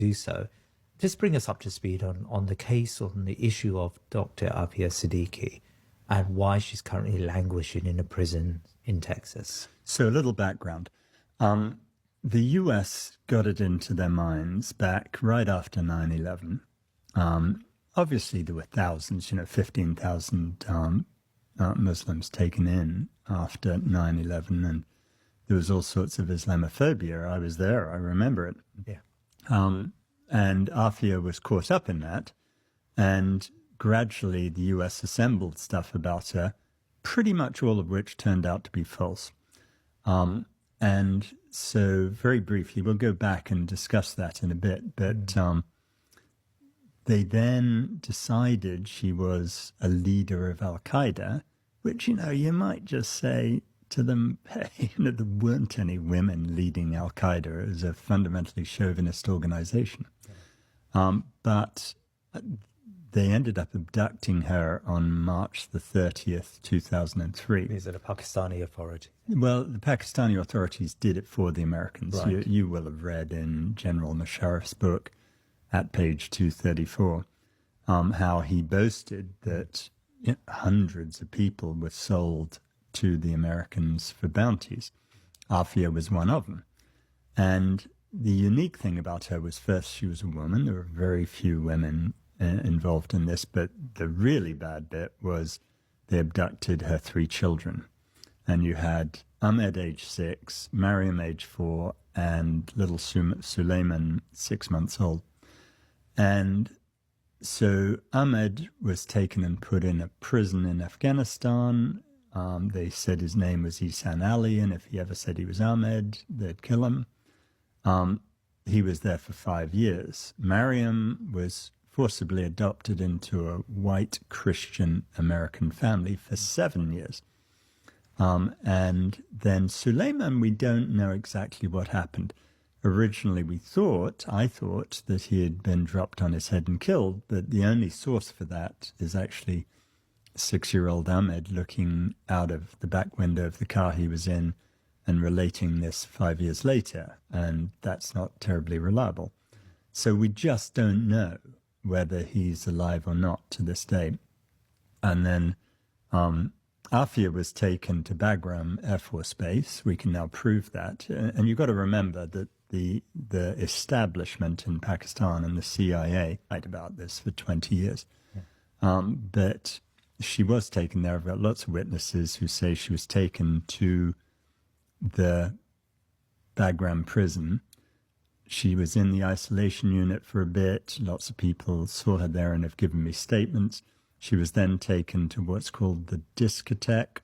do so. Just bring us up to speed on the case, on the issue of Dr. Afia Siddiqui and why she's currently languishing in a prison in Texas. So a little background. The US got it into their minds back right after 9/11. Obviously, there were thousands, 15,000 Muslims taken in after 9/11, and there was all sorts of Islamophobia. I was there. I remember it. Yeah. And Afia was caught up in that, and gradually the US assembled stuff about her, pretty much all of which turned out to be false. And so very briefly, we'll go back and discuss that in a bit, but they then decided she was a leader of Al-Qaeda, which, you might just say to them, hey, there weren't any women leading Al-Qaeda. It was a fundamentally chauvinist organization. But they ended up abducting her on March the 30th, 2003. These are the Pakistani authorities. Well, the Pakistani authorities did it for the Americans. Right. You will have read in General Musharraf's book at page 234 how he boasted that hundreds of people were sold to the Americans for bounties. Afia was one of them. And the unique thing about her was, first, she was a woman. There were very few women involved in this, but the really bad bit was they abducted her 3 children. And you had Ahmed, age 6, Mariam, age 4, and little Suleiman, 6 months old. And so Ahmed was taken and put in a prison in Afghanistan. They said his name was Ihsan Ali, and if he ever said he was Ahmed, they'd kill him. He was there for 5 years. Mariam was forcibly adopted into a white Christian American family for 7 years. And then Suleiman, we don't know exactly what happened. Originally, I thought that he had been dropped on his head and killed, but the only source for that is actually 6-year-old Ahmed looking out of the back window of the car he was in and relating this 5 years later, and that's not terribly reliable. So we just don't know whether he's alive or not to this day. And then Afia was taken to Bagram Air Force Base. We can now prove that. And you've got to remember that the establishment in Pakistan and the CIA lied about this for 20 years. Yeah. But she was taken there. I've got lots of witnesses who say she was taken to the Bagram prison. She was in the isolation unit for a bit. Lots of people saw her there and have given me statements. She was then taken to what's called the Discotheque,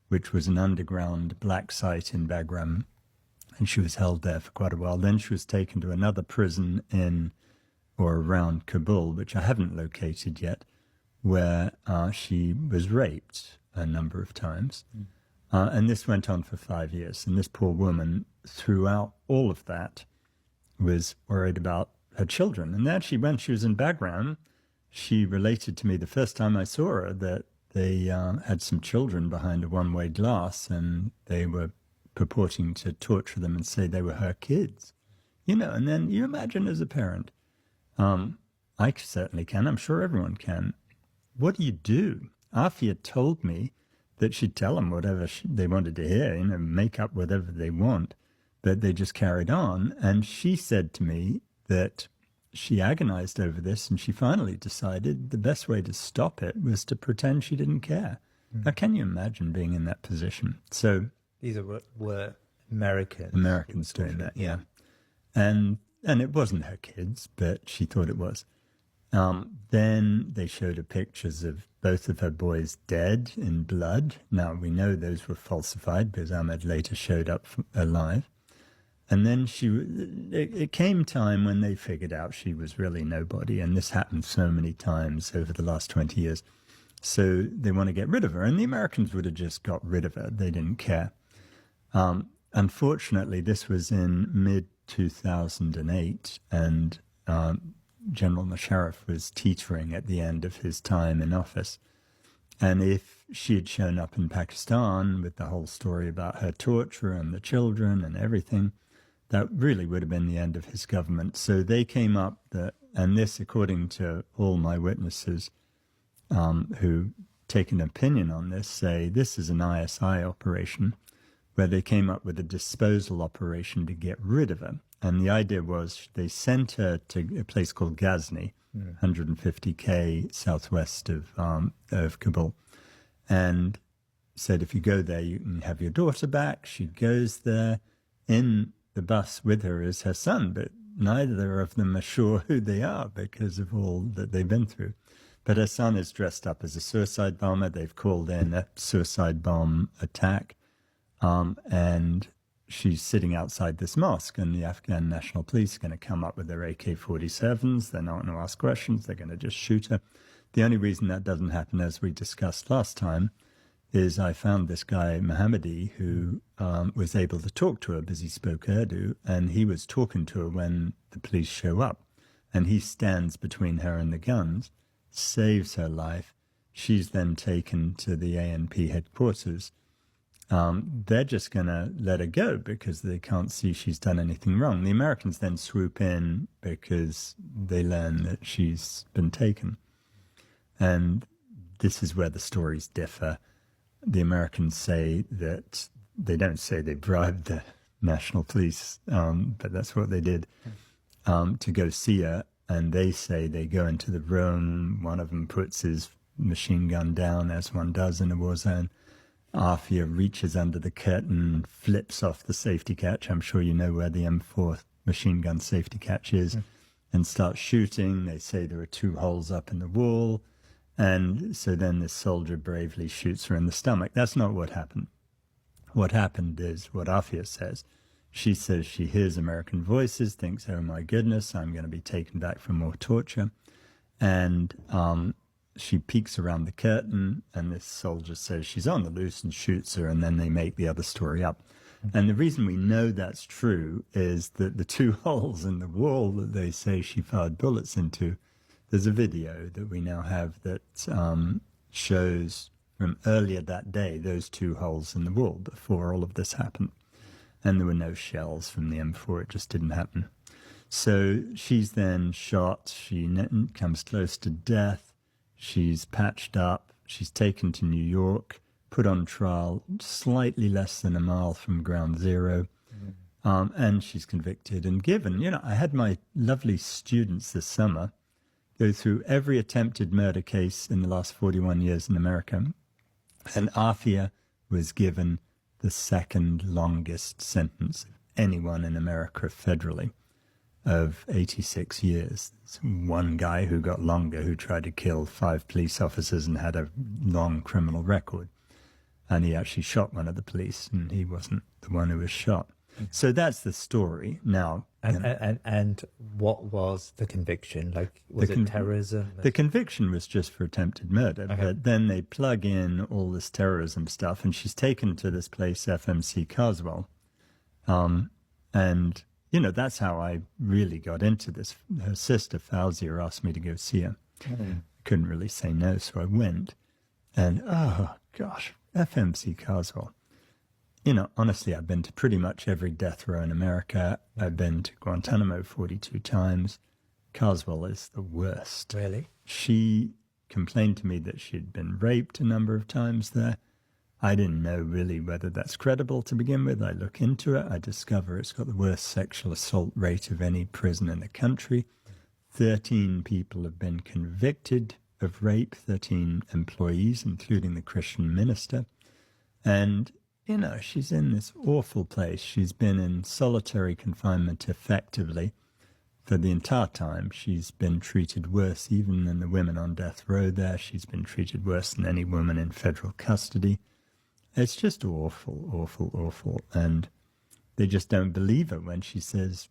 which was an underground black site in Bagram, and she was held there for quite a while. Then she was taken to another prison in or around Kabul, which I haven't located yet, where she was raped a number of times. And this went on for 5 years. And this poor woman, throughout all of that, was worried about her children. And then when she was in Bagram, she related to me the first time I saw her that they had some children behind a one-way glass, and they were purporting to torture them and say they were her kids. And then you imagine as a parent, I certainly can, I'm sure everyone can. What do you do? Afia told me that she'd tell them whatever they wanted to hear, make up whatever they want, but they just carried on. And she said to me that she agonized over this, and she finally decided the best way to stop it was to pretend she didn't care. Now, can you imagine being in that position? So these were Americans. Americans doing that, yeah. And it wasn't her kids, but she thought it was. Then they showed her pictures of both of her boys dead in blood. Now, we know those were falsified because Ahmed later showed up alive. And then it came time when they figured out she was really nobody, and this happened so many times over the last 20 years. So they want to get rid of her, and the Americans would have just got rid of her. They didn't care. Unfortunately, this was in mid-2008, and General Musharraf was teetering at the end of his time in office. And if she had shown up in Pakistan with the whole story about her torture and the children and everything, that really would have been the end of his government. So they came up that, and this, according to all my witnesses who take an opinion on this, say this is an ISI operation where they came up with a disposal operation to get rid of her. And the idea was they sent her to a place called Ghazni, 150k southwest of Kabul, and said, if you go there, you can have your daughter back. She goes there. In the bus with her is her son, but neither of them are sure who they are because of all that they've been through. But her son is dressed up as a suicide bomber. They've called in a suicide bomb attack. And she's sitting outside this mosque, and the Afghan National Police are going to come up with their AK-47s. They're not going to ask questions. They're going to just shoot her. The only reason that doesn't happen, as we discussed last time, is I found this guy, Mohammadi, who was able to talk to her because he spoke Urdu, and he was talking to her when the police show up. And he stands between her and the guns, saves her life. She's then taken to the ANP headquarters. They're just going to let her go because they can't see she's done anything wrong. The Americans then swoop in because they learn that she's been taken. And this is where the stories differ. The Americans say that they don't say they bribed the national police, but that's what they did, to go see her. And they say they go into the room. One of them puts his machine gun down, as one does in a war zone. Afia reaches under the curtain, flips off the safety catch. I'm sure you know where the M4 machine gun safety catch is, and starts shooting. They say there are 2 holes up in the wall. And so then this soldier bravely shoots her in the stomach. That's not what happened. What happened is what Afia says. She says she hears American voices, thinks, oh my goodness, I'm going to be taken back for more torture. And she peeks around the curtain, and this soldier says she's on the loose and shoots her, and then they make the other story up. And the reason we know that's true is that the 2 holes in the wall that they say she fired bullets into, there's a video that we now have that shows from earlier that day those 2 holes in the wall before all of this happened. And there were no shells from the M4. It just didn't happen. So she's then shot. She comes close to death. She's patched up. She's taken to New York, put on trial slightly less than a mile from ground zero. And she's convicted and given. I had my lovely students this summer go through every attempted murder case in the last 41 years in America. And Afia was given the second longest sentence of anyone in America federally, of 86 years. There's one guy who got longer, who tried to kill 5 police officers and had a long criminal record. And he actually shot one of the police, and he wasn't the one who was shot. So that's the story. Now, and what was the conviction? Like, was it terrorism? The conviction was just for attempted murder, but then they plug in all this terrorism stuff, and she's taken to this place, FMC Carswell. And, that's how I really got into this. Her sister, Fauzia, asked me to go see her. I couldn't really say no, so I went. And, oh, gosh, FMC Carswell. Honestly, I've been to pretty much every death row in America. I've been to Guantanamo 42 times. Carswell is the worst. Really? She complained to me that she'd been raped a number of times there. I didn't know really whether that's credible to begin with. I look into it. I discover it's got the worst sexual assault rate of any prison in the country. 13 people have been convicted of rape, 13 employees, including the Christian minister. And she's in this awful place. She's been in solitary confinement effectively for the entire time. She's been treated worse even than the women on death row there. She's been treated worse than any woman in federal custody. It's just awful, awful, awful. And they just don't believe her when she says,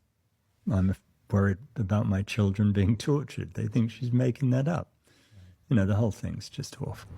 I'm worried about my children being tortured. They think she's making that up. The whole thing's just awful.